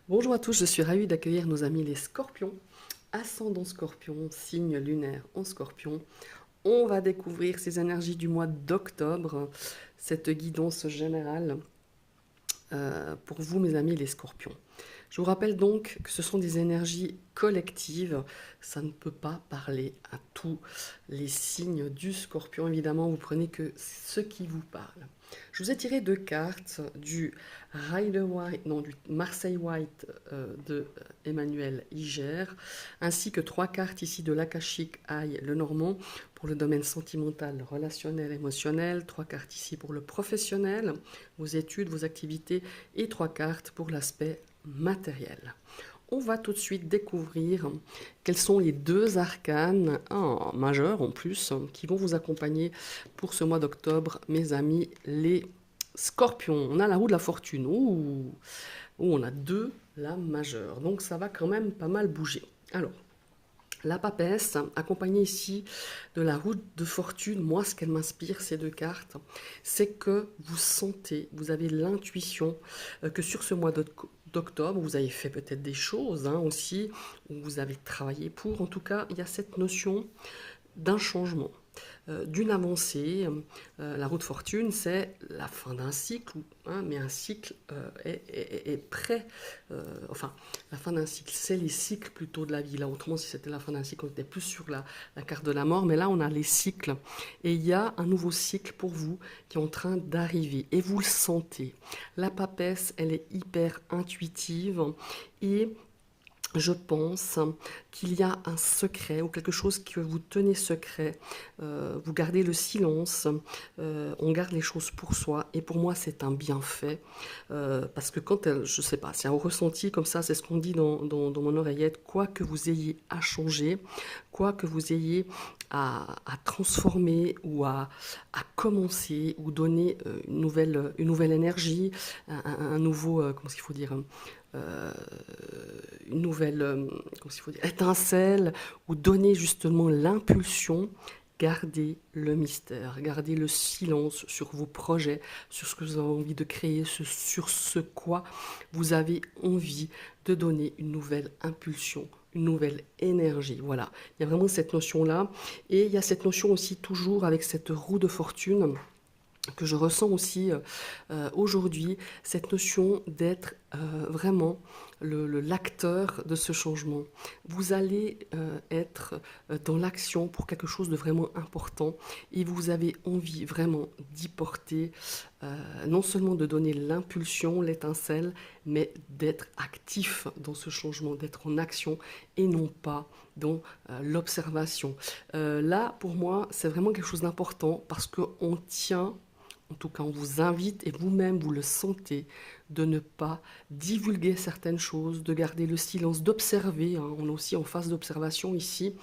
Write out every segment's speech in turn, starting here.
Bonjour à tous, je suis ravie d'accueillir nos amis les scorpions. Ascendant scorpion, signe lunaire en scorpion. On va découvrir ces énergies du mois d'octobre, cette guidance générale pour vous mes amis les scorpions. Je vous rappelle donc que ce sont des énergies collectives, ça ne peut pas parler à tous les signes du scorpion, évidemment vous prenez que ce qui vous parle. Je vous ai tiré deux cartes du Rider White, non, du Marseille White de Emmanuel Iger, ainsi que trois cartes ici de l'Akashic Eye le Normand pour le domaine sentimental, relationnel, émotionnel, trois cartes ici pour le professionnel, vos études, vos activités et trois cartes pour l'aspect matériel. On va tout de suite découvrir quels sont les deux arcanes majeurs en plus qui vont vous accompagner pour ce mois d'octobre, mes amis les scorpions. On a la roue de la fortune, où on a deux lames majeures, donc ça va quand même pas mal bouger. Alors, la papesse, accompagnée ici de la roue de fortune, moi ce qu'elle m'inspire, ces deux cartes, c'est que vous sentez, vous avez l'intuition que sur ce mois d'octobre, vous avez fait peut-être des choses aussi, où vous avez travaillé pour, en tout cas, il y a cette notion d'un changement, d'une avancée. La roue de fortune, c'est la fin d'un cycle, mais un cycle est prêt. Enfin, la fin d'un cycle, c'est les cycles plutôt de la vie. Là, autrement, si c'était la fin d'un cycle, on était plus sur la carte de la mort, mais là, on a les cycles. Et il y a un nouveau cycle pour vous qui est en train d'arriver. Et vous le sentez. La papesse, elle est hyper intuitive et je pense qu'il y a un secret ou quelque chose que vous tenez secret, vous gardez le silence, on garde les choses pour soi et pour moi c'est un bienfait parce que quand elle, je sais pas, c'est un ressenti comme ça, c'est ce qu'on dit dans mon oreillette, quoi que vous ayez à changer, quoi que vous ayez à transformer ou à commencer ou donner une nouvelle énergie, un nouveau, comment est-ce qu'il faut dire, euh, une nouvelle comment il faut dire, étincelle ou donner justement l'impulsion, gardez le mystère, gardez le silence sur vos projets, sur ce que vous avez envie de créer, sur ce quoi vous avez envie de donner une nouvelle impulsion, une nouvelle énergie. Voilà, il y a vraiment cette notion-là. Et il y a cette notion aussi toujours avec cette roue de fortune que je ressens aussi aujourd'hui, cette notion d'être vraiment l'acteur de ce changement. Vous allez être dans l'action pour quelque chose de vraiment important et vous avez envie vraiment d'y porter, non seulement de donner l'impulsion, l'étincelle, mais d'être actif dans ce changement, d'être en action et non pas dans l'observation. Là, pour moi, c'est vraiment quelque chose d'important parce qu'on tient, en tout cas on vous invite, et vous-même vous le sentez, de ne pas divulguer certaines choses, de garder le silence, d'observer. On est aussi en phase d'observation ici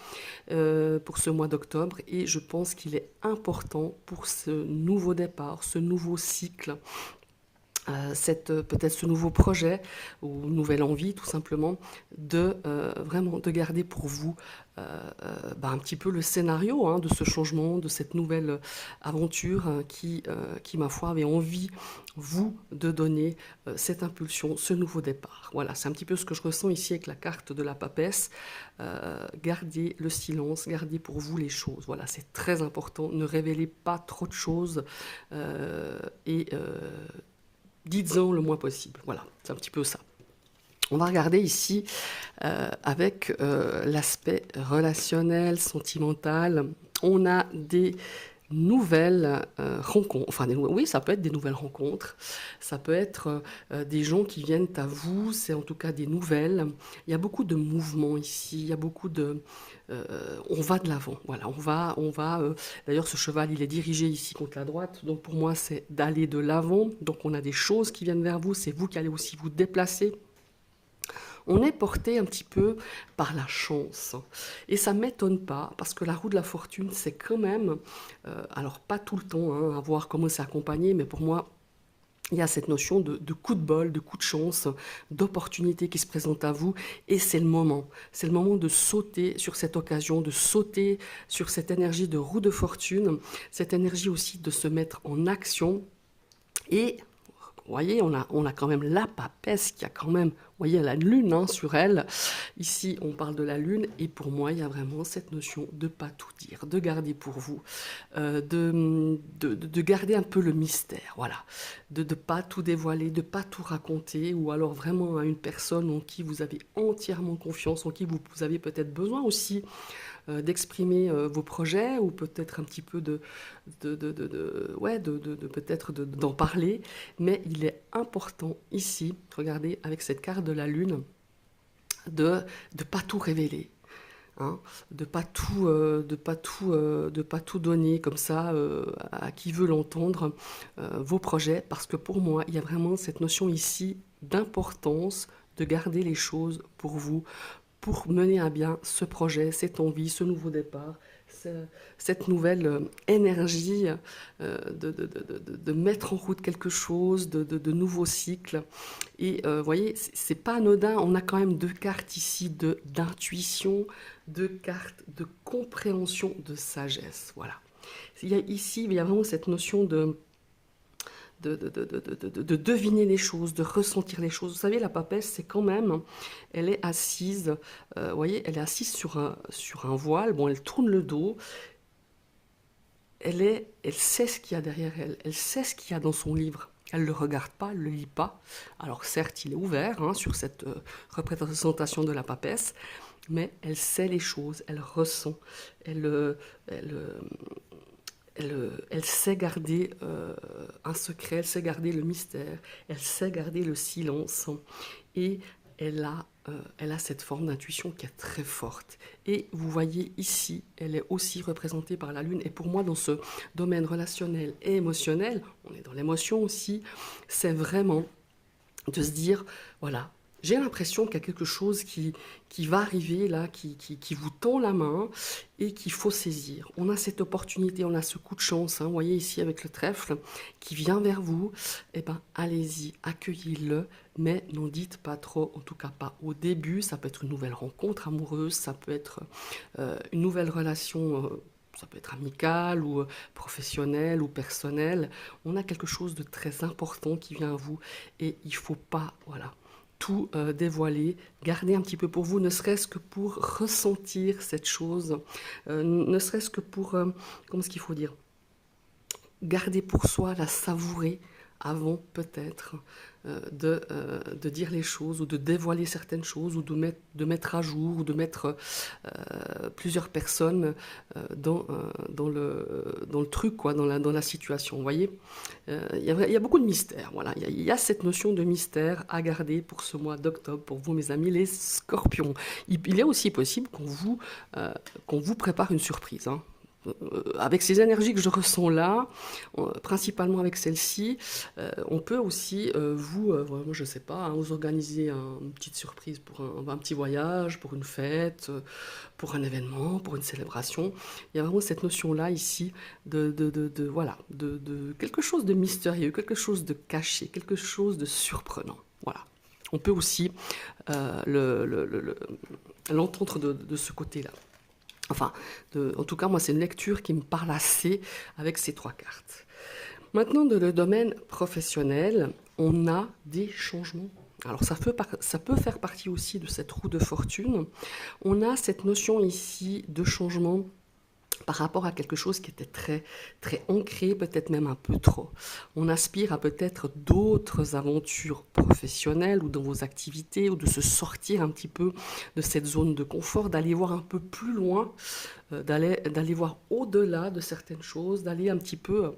pour ce mois d'octobre et je pense qu'il est important pour ce nouveau départ, ce nouveau cycle, peut-être ce nouveau projet ou nouvelle envie tout simplement de vraiment de garder pour vous un petit peu le scénario de ce changement, de cette nouvelle aventure qui ma foi avait envie vous de donner cette impulsion, ce nouveau départ. Voilà, c'est un petit peu ce que je ressens ici avec la carte de la papesse. Gardez le silence, gardez pour vous les choses. Voilà, c'est très important. Ne révélez pas trop de choses et dites-en le moins possible. Voilà, c'est un petit peu ça. On va regarder ici avec l'aspect relationnel, sentimental. On a des nouvelles rencontres. Enfin, oui, ça peut être des nouvelles rencontres. Ça peut être des gens qui viennent à vous. C'est en tout cas des nouvelles. Il y a beaucoup de mouvements ici. Il y a beaucoup de... on va de l'avant. Voilà, on va. D'ailleurs, ce cheval, il est dirigé ici contre la droite. Donc, pour moi, c'est d'aller de l'avant. Donc, on a des choses qui viennent vers vous. C'est vous qui allez aussi vous déplacer. On est porté un petit peu par la chance. Et ça ne m'étonne pas, parce que la roue de la fortune, c'est quand même, alors pas tout le temps, à voir comment c'est accompagné, mais pour moi, il y a cette notion de coup de bol, de coup de chance, d'opportunité qui se présente à vous, et c'est le moment. C'est le moment de sauter sur cette occasion, de sauter sur cette énergie de roue de fortune, cette énergie aussi de se mettre en action. Et vous voyez, on a quand même la papesse qui a quand même voyez, elle a une lune hein, sur elle. Ici, on parle de la lune. Et pour moi, il y a vraiment cette notion de ne pas tout dire, de garder pour vous, de garder un peu le mystère. Voilà. De ne pas tout dévoiler, de ne pas tout raconter. Ou alors vraiment à une personne en qui vous avez entièrement confiance, en qui vous avez peut-être besoin aussi d'exprimer vos projets ou peut-être un petit peu ouais, peut-être d'en parler. Mais il est important ici, regardez, avec cette carte de la Lune, de ne pas tout révéler. Hein, de pas tout, de pas tout donner comme ça à qui veut l'entendre, vos projets, parce que pour moi, il y a vraiment cette notion ici d'importance de garder les choses pour vous, pour mener à bien ce projet, cette envie, ce nouveau départ, cette nouvelle énergie de mettre en route quelque chose, de nouveaux cycles. Et vous voyez, c'est pas anodin, on a quand même deux cartes ici d'intuition, deux cartes de compréhension, de sagesse. Voilà. Ici, il y a vraiment cette notion de deviner les choses, de ressentir les choses. Vous savez, la papesse, c'est quand même, elle est assise, vous voyez, elle est assise sur un voile, bon, elle tourne le dos, elle sait ce qu'il y a derrière elle, elle sait ce qu'il y a dans son livre. Elle ne le regarde pas, elle ne le lit pas. Alors certes, il est ouvert hein, sur cette représentation de la papesse, mais elle sait les choses, elle ressent, elle, elle sait garder un secret, elle sait garder le mystère, elle sait garder le silence. Et elle a cette forme d'intuition qui est très forte. Et vous voyez ici, elle est aussi représentée par la Lune. Et pour moi, dans ce domaine relationnel et émotionnel, on est dans l'émotion aussi, c'est vraiment de se dire, voilà, j'ai l'impression qu'il y a quelque chose qui va arriver là, qui vous tend la main et qu'il faut saisir. On a cette opportunité, on a ce coup de chance, hein, vous voyez ici avec le trèfle, qui vient vers vous. Eh bien, allez-y, accueillez-le, mais n'en dites pas trop, en tout cas pas au début. Ça peut être une nouvelle rencontre amoureuse, ça peut être une nouvelle relation ça peut être amical ou professionnel ou personnel. On a quelque chose de très important qui vient à vous et il ne faut pas, voilà, tout dévoiler, garder un petit peu pour vous, ne serait-ce que pour ressentir cette chose, ne serait-ce que pour, comment est-ce qu'il faut dire, garder pour soi, la savourer avant peut-être de dire les choses ou de dévoiler certaines choses ou de mettre à jour ou de mettre plusieurs personnes dans le truc, quoi, dans la situation. Vous voyez, il y a beaucoup de mystère. Voilà. Il y a cette notion de mystère à garder pour ce mois d'octobre, pour vous, mes amis, les scorpions. Il est aussi possible qu'on vous prépare une surprise. Hein. Avec ces énergies que je ressens là, principalement avec celle-ci, on peut aussi, vraiment, je ne sais pas, hein, vous organiser une petite surprise pour un petit voyage, pour une fête, pour un événement, pour une célébration. Il y a vraiment cette notion-là ici voilà, de quelque chose de mystérieux, quelque chose de caché, quelque chose de surprenant. Voilà. On peut aussi l'entendre de ce côté-là. Enfin, en tout cas, moi, c'est une lecture qui me parle assez avec ces trois cartes. Maintenant, dans le domaine professionnel, on a des changements. Alors, ça peut faire partie aussi de cette roue de fortune. On a cette notion ici de changement par rapport à quelque chose qui était très, très ancré, peut-être même un peu trop. On aspire à peut-être d'autres aventures professionnelles ou dans vos activités, ou de se sortir un petit peu de cette zone de confort, d'aller voir un peu plus loin, d'aller voir au-delà de certaines choses, d'aller un petit peu,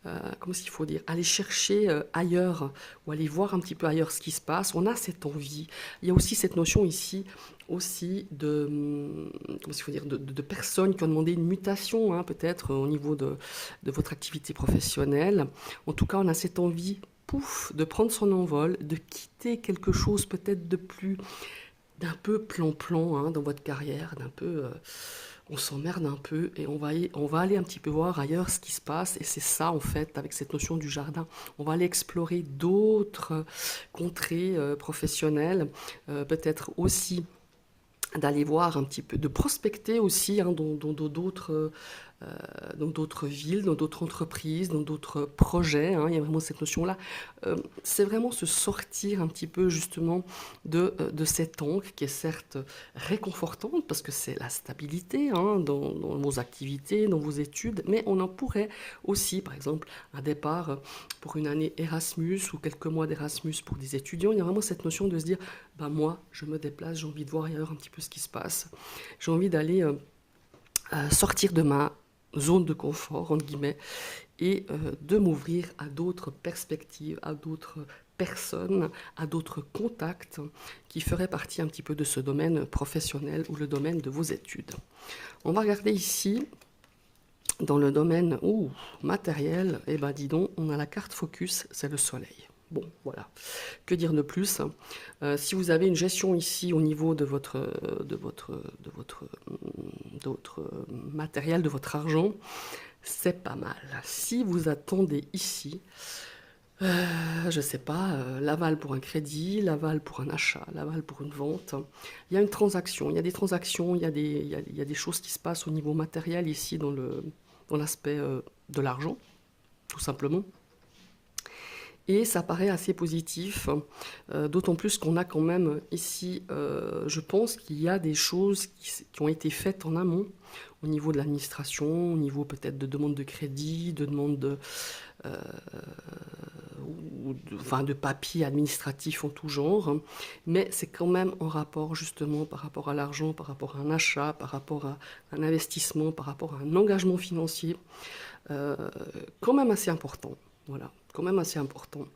comment est-ce qu'il faut dire, aller chercher ailleurs, ou aller voir un petit peu ailleurs ce qui se passe. On a cette envie. Il y a aussi cette notion ici, aussi comment il faut dire, de personnes qui ont demandé une mutation, hein, peut-être au niveau de votre activité professionnelle. En tout cas, on a cette envie, pouf, de prendre son envol, de quitter quelque chose peut-être d'un peu plan-plan hein, dans votre carrière, d'un peu... on s'emmerde un peu et on va aller un petit peu voir ailleurs ce qui se passe. Et c'est ça, en fait, avec cette notion du jardin. On va aller explorer d'autres contrées professionnelles, peut-être aussi d'aller voir un petit peu, de prospecter aussi hein, dans d'autres dans d'autres villes, dans d'autres entreprises, dans d'autres projets, hein. Il y a vraiment cette notion-là. C'est vraiment se sortir un petit peu justement de cette ancre qui est certes réconfortante parce que c'est la stabilité, hein, dans vos activités, dans vos études, mais on en pourrait aussi, par exemple, un départ pour une année Erasmus ou quelques mois d'Erasmus pour des étudiants. Il y a vraiment cette notion de se dire, ben moi, je me déplace, j'ai envie de voir ailleurs un petit peu ce qui se passe. J'ai envie d'aller sortir de ma zone de confort, entre guillemets, et de m'ouvrir à d'autres perspectives, à d'autres personnes, à d'autres contacts qui feraient partie un petit peu de ce domaine professionnel ou le domaine de vos études. On va regarder ici, dans le domaine matériel, et ben dis donc, on a la carte focus, c'est le soleil. Bon, voilà. Que dire de plus? Si vous avez une gestion ici au niveau de votre matériel, de votre argent, c'est pas mal. Si vous attendez ici, je ne sais pas, l'aval pour un crédit, l'aval pour un achat, l'aval pour une vente, il y a une transaction, il y a des transactions, il y a des choses qui se passent au niveau matériel ici dans l'aspect de l'argent, tout simplement. Et ça paraît assez positif, d'autant plus qu'on a quand même ici, je pense qu'il y a des choses qui ont été faites en amont, au niveau de l'administration, au niveau peut-être de demande de crédit, de demande de papiers administratifs en tout genre, hein. Mais c'est quand même en rapport justement par rapport à l'argent, par rapport à un achat, par rapport à un investissement, par rapport à un engagement financier, quand même assez important. Voilà, quand même assez important,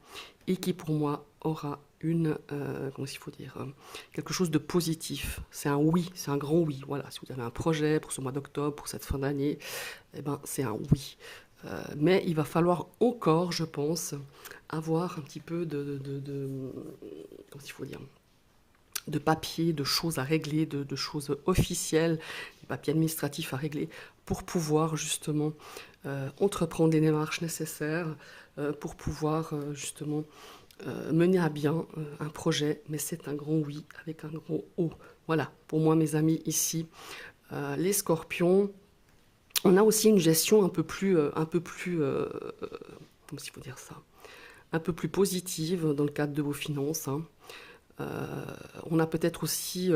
et qui pour moi aura comment il faut dire, quelque chose de positif. C'est un oui, c'est un grand oui. Voilà, si vous avez un projet pour ce mois d'octobre, pour cette fin d'année, eh ben, c'est un oui. Mais il va falloir encore, je pense, avoir un petit peu comment il faut dire, de papiers, de choses à régler, de choses officielles, des papiers administratifs à régler, pour pouvoir justement entreprendre les démarches nécessaires, pour pouvoir justement mener à bien un projet. Mais c'est un grand oui avec un grand O. Voilà, pour moi mes amis ici, les scorpions, on a aussi une gestion un peu plus comment il faut dire ça, un peu plus positive dans le cadre de vos finances, hein. On a peut-être aussi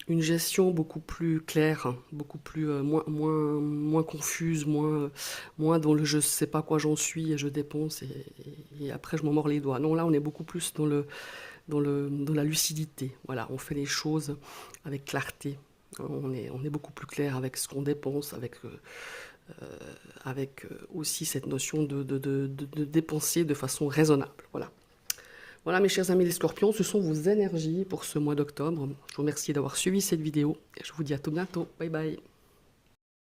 une gestion beaucoup plus claire, beaucoup plus moins confuse, moins dans le je sais pas quoi j'en suis et je dépense et après je m'en mords les doigts. Non, là on est beaucoup plus dans la lucidité. Voilà, on fait les choses avec clarté. On est beaucoup plus clair avec ce qu'on dépense, avec aussi cette notion de dépenser de façon raisonnable. Voilà. Voilà mes chers amis les scorpions, ce sont vos énergies pour ce mois d'octobre. Je vous remercie d'avoir suivi cette vidéo et je vous dis à tout bientôt. Bye bye.